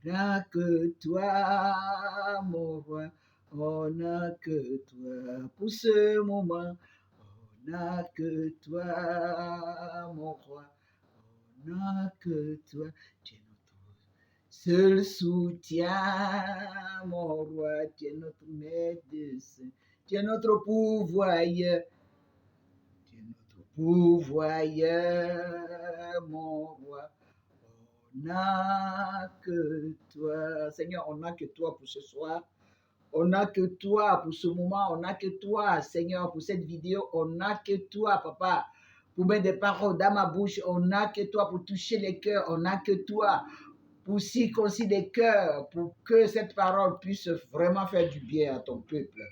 n'a que toi, mon roi. On n'a que toi pour ce moment. On n'a que toi, mon roi. On n'a que toi. Tu es notre seul soutien, mon roi. Tu es notre médecin. Tu es notre pourvoyeur. Tu es notre pourvoyeur, mon roi. On n'a que toi. Seigneur, on n'a que toi pour ce soir. On n'a que toi pour ce moment. On n'a que toi, Seigneur, pour cette vidéo. On n'a que toi, Papa, pour mettre des paroles dans ma bouche. On n'a que toi pour toucher les cœurs. On n'a que toi pour circoncire les cœurs, pour que cette parole puisse vraiment faire du bien à ton peuple.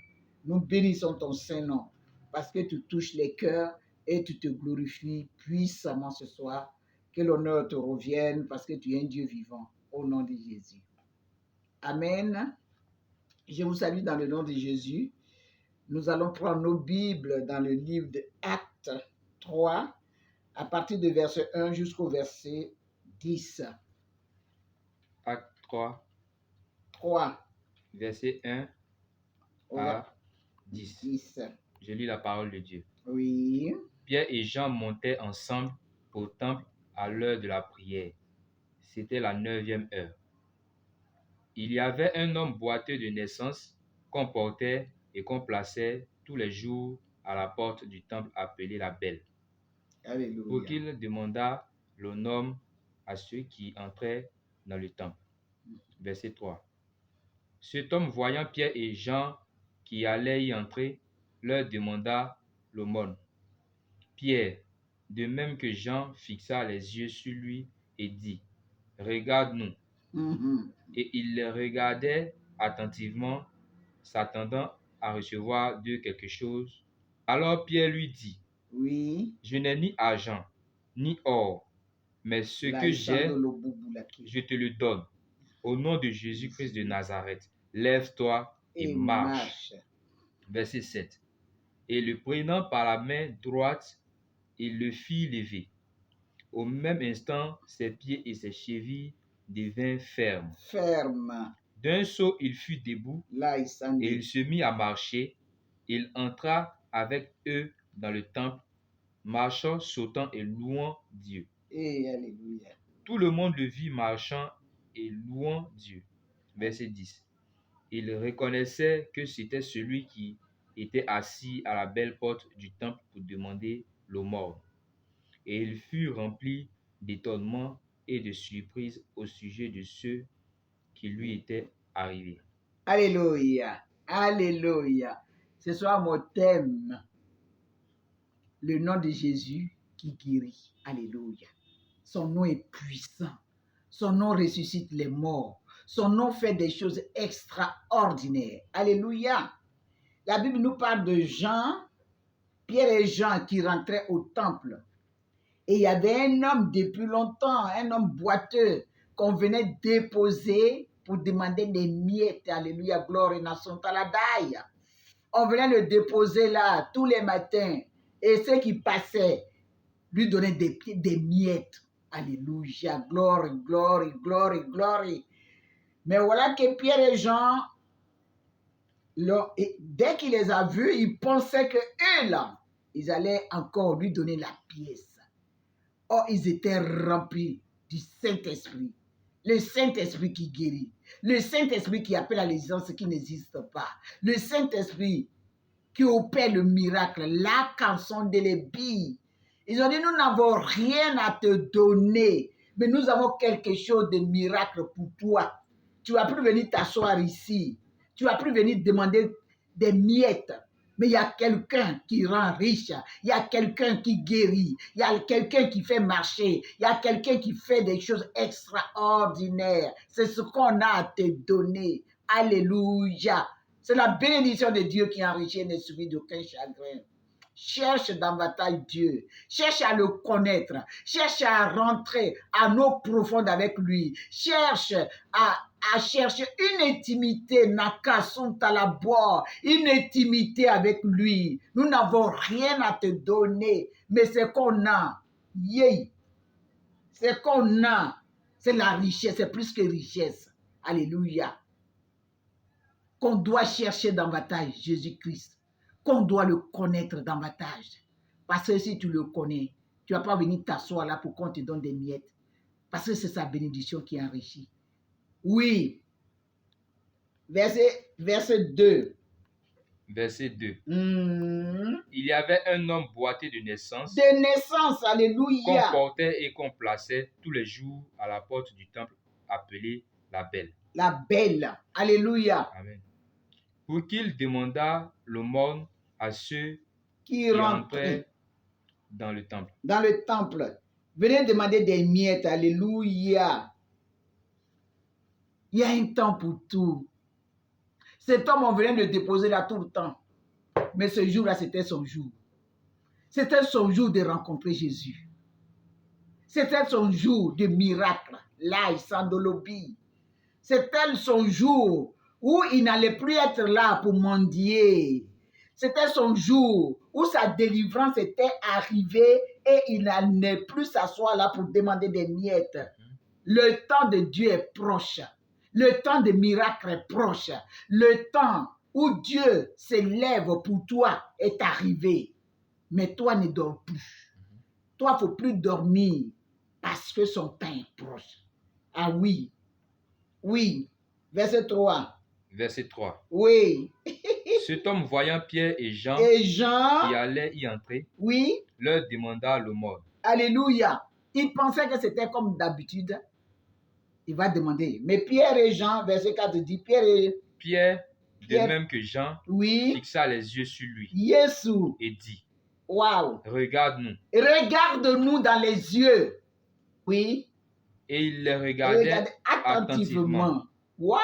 Nous bénissons ton Saint-Nom parce que tu touches les cœurs et tu te glorifies puissamment ce soir. Que l'honneur te revienne parce que tu es un Dieu vivant. Au nom de Jésus. Amen. Je vous salue dans le nom de Jésus. Nous allons prendre nos Bibles dans le livre de Actes 3, à partir du verset 1 jusqu'au verset 10. Acte 3, 3. verset 1 à 10. Je lis la parole de Dieu. Oui. Pierre et Jean montaient ensemble au temple à l'heure de la prière. C'était la 9e heure. Il y avait un homme boiteux de naissance qu'on portait et qu'on plaçait tous les jours à la porte du temple appelé la Belle, Alléluia. pour qu'il demandât le nom à ceux qui entraient dans le temple. Verset 3. Cet homme, voyant Pierre et Jean qui allaient y entrer, leur demanda l'aumône. Pierre, de même que Jean, fixa les yeux sur lui et dit, « Regarde-nous. » Et il les regardait attentivement, s'attendant à recevoir d'eux quelque chose. Alors Pierre lui dit, « Oui. Je n'ai ni argent, ni or, mais ce que j'ai, je te le donne. Au nom de Jésus-Christ de Nazareth, lève-toi et marche. » Verset 7. Et le prenant par la main droite, il le fit lever. Au même instant, ses pieds et ses chevilles devinrent fermes. D'un saut, il fut debout et il se mit à marcher. Il entra avec eux dans le temple, marchant, sautant et louant Dieu. Alléluia. Tout le monde le vit marchant et louant Dieu. Verset 10. Il reconnaissait que c'était celui qui était assis à la belle porte du temple pour demander l'aumône. Et il fut rempli d'étonnement et de surprise au sujet de ceux qui lui étaient arrivés. Alléluia. Alléluia. Ce soir, mon thème, le nom de Jésus qui guérit. Alléluia. Son nom est puissant. Son nom ressuscite les morts. Son nom fait des choses extraordinaires. Alléluia. La Bible nous parle de Jean, Pierre et Jean qui rentraient au temple. Et il y avait un homme depuis longtemps, un homme boiteux qu'on venait déposer pour demander des miettes. Alléluia, gloire et nation taladaya. On venait le déposer là tous les matins. Et ceux qui passaient lui donnaient des miettes. Alléluia, gloire, gloire, gloire, gloire. Mais voilà que Pierre et Jean, dès qu'il les a vus, ils pensaient que eux là, ils allaient encore lui donner la pièce. Or, ils étaient remplis du Saint-Esprit. Le Saint-Esprit qui guérit. Le Saint-Esprit qui appelle à l'existence ce qui n'existe pas. Le Saint-Esprit qui opère le miracle. La canson de l'ébille. Ils ont dit, nous n'avons rien à te donner, mais nous avons quelque chose de miracle pour toi. Tu vas plus venir t'asseoir ici. Tu vas plus venir demander des miettes. Mais il y a quelqu'un qui rend riche, il y a quelqu'un qui guérit, il y a quelqu'un qui fait marcher, il y a quelqu'un qui fait des choses extraordinaires. C'est ce qu'on a à te donner. Alléluia. C'est la bénédiction de Dieu qui enrichit et ne subit d'aucun chagrin. Cherche davantage Dieu. Cherche à le connaître. Cherche à rentrer à l'eau profonde avec lui. Cherche à chercher une intimité, une intimité avec lui. Nous n'avons rien à te donner, mais ce qu'on a, c'est qu'on a, c'est la richesse, c'est plus que richesse. Alléluia. Qu'on doit chercher davantage Jésus-Christ. Qu'on doit le connaître davantage. Parce que si tu le connais, tu ne vas pas venir t'asseoir là pour qu'on te donne des miettes. Parce que c'est sa bénédiction qui enrichit. Oui. Verset 2. Verset 2. Il y avait un homme boiteux de naissance. De naissance, alléluia. Qu'on portait et qu'on plaçait tous les jours à la porte du temple appelé la Belle. La Belle, alléluia. Amen. Pour qu'il demandât l'aumône à ceux qui rentraient dans le temple. Dans le temple. Venez demander des miettes, alléluia. Il y a un temps pour tout. Cet homme, on venait le déposer là tout le temps. Mais ce jour-là, c'était son jour. C'était son jour de rencontrer Jésus. C'était son jour de miracle. Là, il s'endolobi. C'était son jour où il n'allait plus être là pour mendier. C'était son jour où sa délivrance était arrivée et il n'allait plus s'asseoir là pour demander des miettes. Le temps de Dieu est proche. Le temps des miracles est proche. Le temps où Dieu s'élève pour toi est arrivé. Mais toi ne dors plus. Toi, il ne faut plus dormir parce que son temps est proche. Ah oui. Oui. Verset 3. Verset 3. Oui. Cet homme voyant Pierre et Jean qui allaient y entrer, oui, leur demanda l'aumône. Alléluia. Il pensait que c'était comme d'habitude. Il va demander. Mais Pierre et Jean, verset 4 dit, Pierre, de même que Jean, oui, fixa les yeux sur lui Jésus, et dit, wow, regarde-nous. Regarde-nous dans les yeux. Oui. Et il les regardait attentivement. Wow.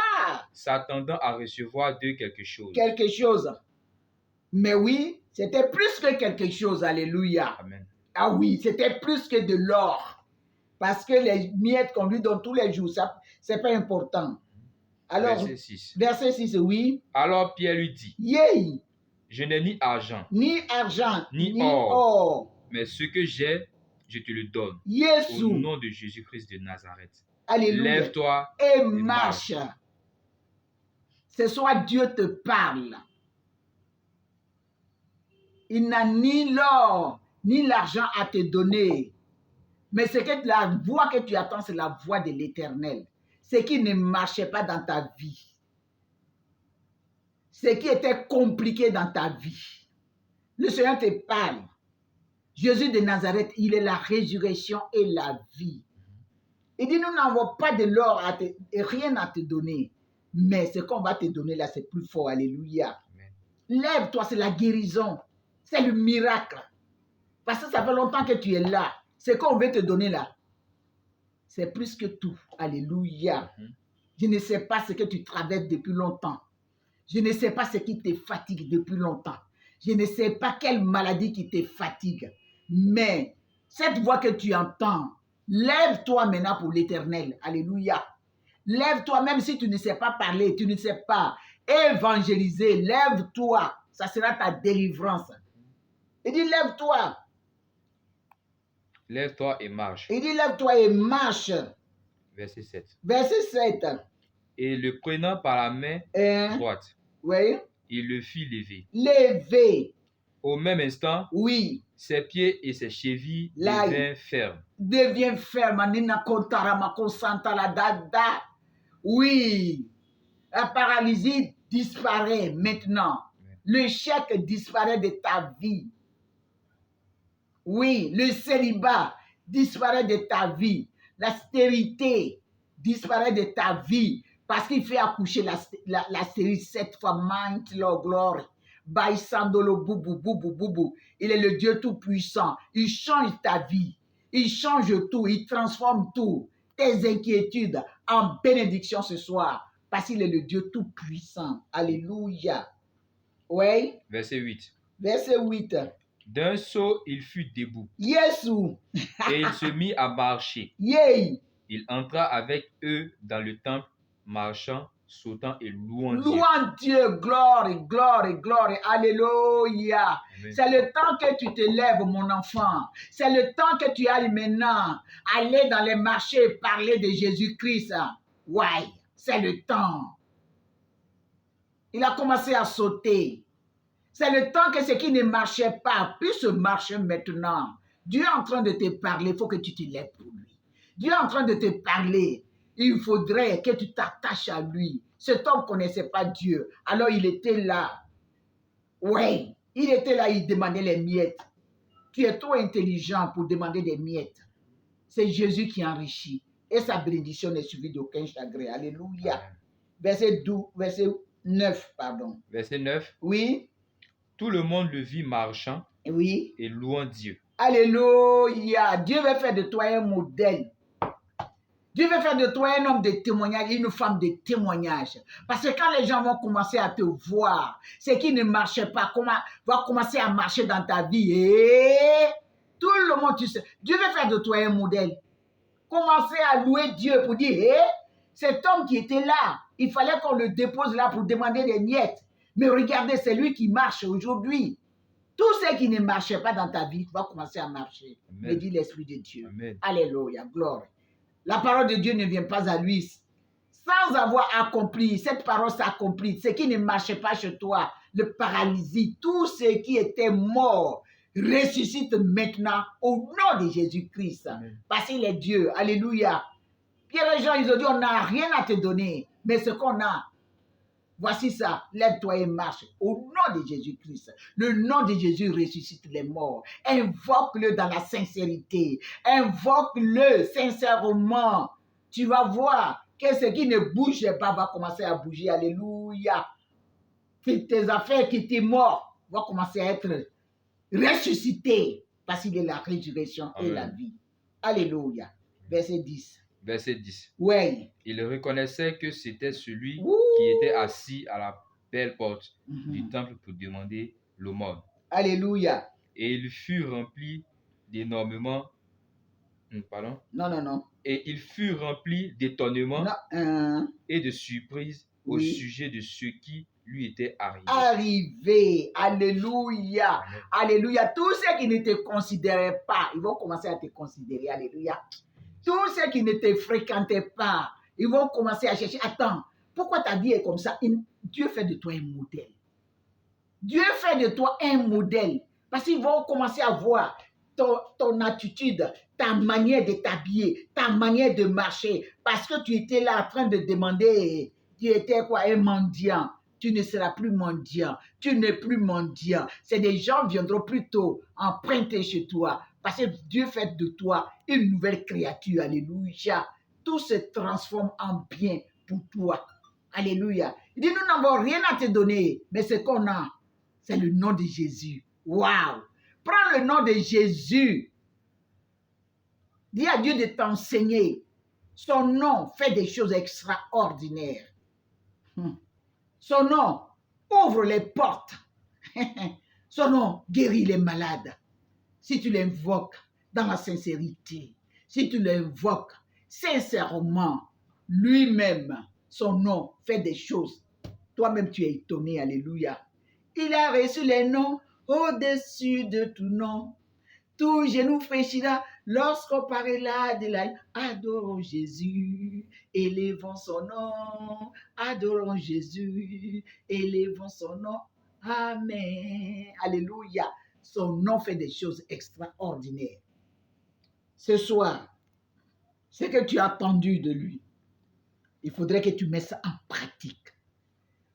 S'attendant à recevoir d'eux quelque chose. Quelque chose. Mais oui, c'était plus que quelque chose. Alléluia. Amen. Ah oui, c'était plus que de l'or. Parce que les miettes qu'on lui donne tous les jours, ça, c'est pas important. Alors, verset 6. Verset 6, oui. Alors Pierre lui dit, yeah. Je n'ai ni argent, ni or, mais ce que j'ai, je te le donne. Jésus. Au nom de Jésus-Christ de Nazareth. Alléluia. Lève-toi et marche. Ce soir, Dieu te parle. Il n'a ni l'or, ni l'argent à te donner. Mais c'est que la voix que tu attends, c'est la voix de l'Éternel. Ce qui ne marchait pas dans ta vie. Ce qui était compliqué dans ta vie. Le Seigneur te parle. Jésus de Nazareth, il est la résurrection et la vie. Il dit, nous n'avons pas de l'or et rien à te donner. Mais ce qu'on va te donner là, c'est plus fort. Alléluia. Lève-toi, c'est la guérison. C'est le miracle. Parce que ça fait longtemps que tu es là. Ce qu'on veut te donner là, c'est plus que tout. Alléluia. Je ne sais pas ce que tu traverses depuis longtemps. Je ne sais pas ce qui te fatigue depuis longtemps. Je ne sais pas quelle maladie qui te fatigue. Mais cette voix que tu entends, lève-toi maintenant pour l'Éternel. Alléluia. Lève-toi, même si tu ne sais pas parler, tu ne sais pas évangéliser. Lève-toi. Ça sera ta délivrance. Il dit, lève-toi. Lève-toi et marche. Il dit, lève-toi et marche. Verset 7. Verset 7. Et le prenant par la main droite, oui, il le fit lever. Lever. Au même instant, oui, ses pieds et ses chevilles devinrent fermes. Devient ferme. Oui. La paralysie disparaît maintenant. Le chèque disparaît de ta vie. Oui, le célibat disparaît de ta vie. La stérilité disparaît de ta vie. Parce qu'il fait accoucher la série 7 fois Mind, Lord Glory. Baïsandolo boubou, boubou, boubou. Il est le Dieu tout-puissant. Il change ta vie. Il change tout. Il transforme tout. Tes inquiétudes en bénédiction ce soir. Parce qu'il est le Dieu tout-puissant. Alléluia. Oui. Verset 8. Verset 8. D'un saut, il fut debout. Jésus. Et il se mit à marcher. Yeah. Il entra avec eux dans le temple, marchant, sautant et louant Dieu. Louant Dieu, gloire, gloire, gloire, alléluia. C'est le temps que tu te lèves, mon enfant. C'est le temps que tu ailles maintenant aller dans les marchés et parler de Jésus-Christ. Ouais. c'est le temps. Il a commencé à sauter. C'est le temps que ce qui ne marchait pas puisse marcher maintenant. Dieu est en train de te parler, il faut que tu te lèves pour lui. Dieu est en train de te parler, il faudrait que tu t'attaches à lui. Cet homme ne connaissait pas Dieu, alors il était là. Oui, il était là, il demandait les miettes. Tu es trop intelligent pour demander des miettes. C'est Jésus qui enrichit. Et sa bénédiction n'est suivie d'aucun chagrin. Alléluia. Verset 9, pardon. Verset 9. Oui. Tout le monde le vit marchant oui. et louant Dieu. Alléluia. Dieu veut faire de toi un modèle. Dieu veut faire de toi un homme de témoignage, une femme de témoignage. Parce que quand les gens vont commencer à te voir, ce qui ne marchait pas, va commencer à marcher dans ta vie. Et tout le monde, tu sais, Dieu veut faire de toi un modèle. Commencer à louer Dieu pour dire, cet homme qui était là, il fallait qu'on le dépose là pour demander des miettes. Mais regardez, c'est lui qui marche aujourd'hui. Tout ce qui ne marchait pas dans ta vie va commencer à marcher. Me dit l'Esprit de Dieu. Amen. Alléluia, gloire. La parole de Dieu ne vient pas à lui sans avoir accompli. Cette parole s'accomplit. Ce qui ne marchait pas chez toi, le paralysie, tout ce qui était mort, ressuscite maintenant au nom de Jésus-Christ. Parce qu'il est Dieu. Alléluia. Pierre et Jean, ils ont dit, on n'a rien à te donner, mais ce qu'on a, voici ça, lève-toi et marche au nom de Jésus-Christ. Le nom de Jésus ressuscite les morts. Invoque-le dans la sincérité. Invoque-le sincèrement. Tu vas voir que ce qui ne bougeait pas va commencer à bouger. Alléluia. Tes affaires qui étaient mortes vont commencer à être ressuscitées parce qu'il est la résurrection et la vie. Alléluia. Verset 10. Verset 10. Oui. Il reconnaissait que c'était celui qui était assis à la belle porte du temple pour demander l'aumône. Alléluia. Et il fut rempli d'énormément. Pardon? Non. Et il fut rempli d'étonnement et de surprise au sujet de ce qui lui était arrivé. Alléluia. Amen. Alléluia. Tous ceux qui ne te considéraient pas, ils vont commencer à te considérer. Alléluia. Tous ceux qui ne te fréquentaient pas, ils vont commencer à chercher. Attends, pourquoi ta vie est comme ça? Dieu fait de toi un modèle. Dieu fait de toi un modèle. Parce qu'ils vont commencer à voir ton attitude, ta manière de t'habiller, ta manière de marcher. Parce que tu étais là en train de demander, tu étais quoi, un mendiant. Tu ne seras plus mendiant. Tu n'es plus mendiant. C'est des gens qui viendront plutôt emprunter chez toi. Parce que Dieu fait de toi une nouvelle créature. Alléluia. Tout se transforme en bien pour toi. Alléluia. Il dit, nous n'avons rien à te donner, mais ce qu'on a, c'est le nom de Jésus. Waouh! Prends le nom de Jésus. Dis à Dieu de t'enseigner. Son nom fait des choses extraordinaires. Son nom ouvre les portes. Son nom guérit les malades. Si tu l'invoques dans la sincérité, si tu l'invoques sincèrement, lui-même, son nom fait des choses. Toi-même, tu es étonné. Alléluia. Il a reçu les noms au-dessus de tout nom. Tout genou fléchira lorsqu'on parlera de la... Adorons Jésus, élevons son nom. Adorons Jésus, élevons son nom. Amen. Alléluia. Son nom fait des choses extraordinaires. Ce soir, ce que tu as attendu de lui, il faudrait que tu mettes ça en pratique.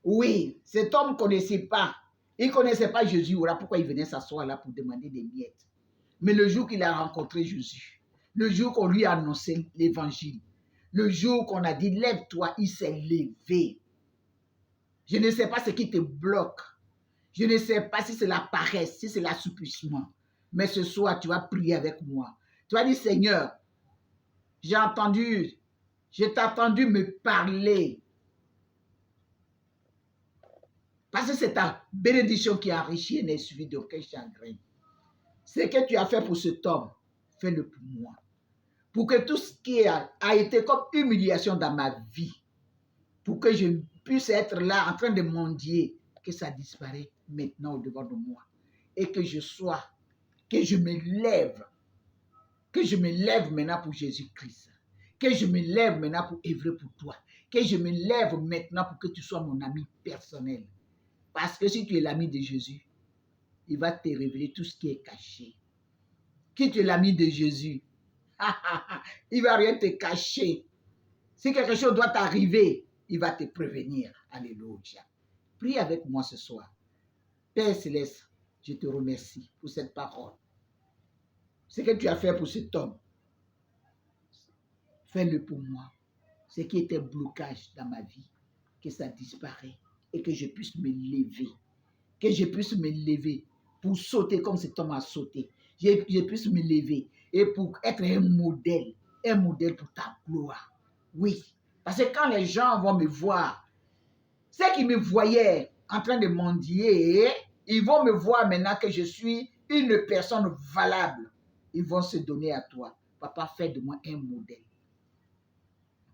Oui, cet homme ne connaissait pas. Il ne connaissait pas Jésus. Voilà pourquoi il venait s'asseoir là pour demander des miettes. Mais le jour qu'il a rencontré Jésus, le jour qu'on lui a annoncé l'évangile, le jour qu'on a dit lève-toi, il s'est levé. Je ne sais pas ce qui te bloque. Je ne sais pas si c'est la paresse, si c'est l'assouplissement. Mais ce soir, tu vas prier avec moi. Tu vas dire, Seigneur, j'ai t'ai entendu me parler. Parce que c'est ta bénédiction qui a enrichi et n'est suivie d'aucun chagrin. Ce que tu as fait pour cet homme, fais-le pour moi. Pour que tout ce qui a été comme humiliation dans ma vie, pour que je puisse être là en train de mendier, que ça disparaisse maintenant au-devant de moi. Et que je me lève maintenant pour Jésus-Christ. Que je me lève maintenant pour œuvrer pour toi. Que je me lève maintenant pour que tu sois mon ami personnel. Parce que si tu es l'ami de Jésus, il va te révéler tout ce qui est caché. Si tu es l'ami de Jésus, il ne va rien te cacher. Si quelque chose doit t'arriver, il va te prévenir. Alléluia. Prie avec moi ce soir. Père Céleste, je te remercie pour cette parole. Ce que tu as fait pour cet homme, fais-le pour moi. Ce qui était blocage dans ma vie, que ça disparaît et que je puisse me lever. Que je puisse me lever pour sauter comme cet homme a sauté. Je puisse me lever et pour être un modèle pour ta gloire. Oui, parce que quand les gens vont me voir, ceux qui me voyaient en train de mendier, ils vont me voir maintenant que je suis une personne valable. Ils vont se donner à toi. Papa, fais de moi un modèle.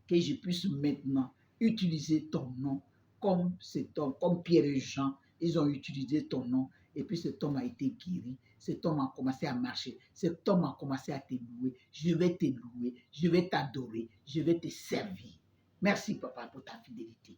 Que je puisse maintenant utiliser ton nom comme cet homme, comme Pierre et Jean, ils ont utilisé ton nom et puis cet homme a été guéri, cet homme a commencé à marcher, cet homme a commencé à te louer. Je vais te louer, je vais t'adorer, je vais te servir. Merci papa pour ta fidélité.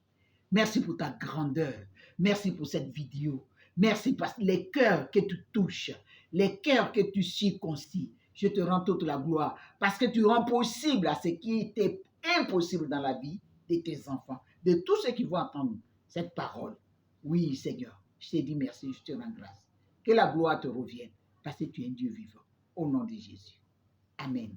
Merci pour ta grandeur. Merci pour cette vidéo. Merci parce que les cœurs que tu touches, les cœurs que tu circoncis, je te rends toute la gloire parce que tu rends possible à ce qui était impossible dans la vie de tes enfants, de tous ceux qui vont entendre cette parole. Oui, Seigneur, je te dis merci, je te rends grâce. Que la gloire te revienne parce que tu es un Dieu vivant. Au nom de Jésus. Amen.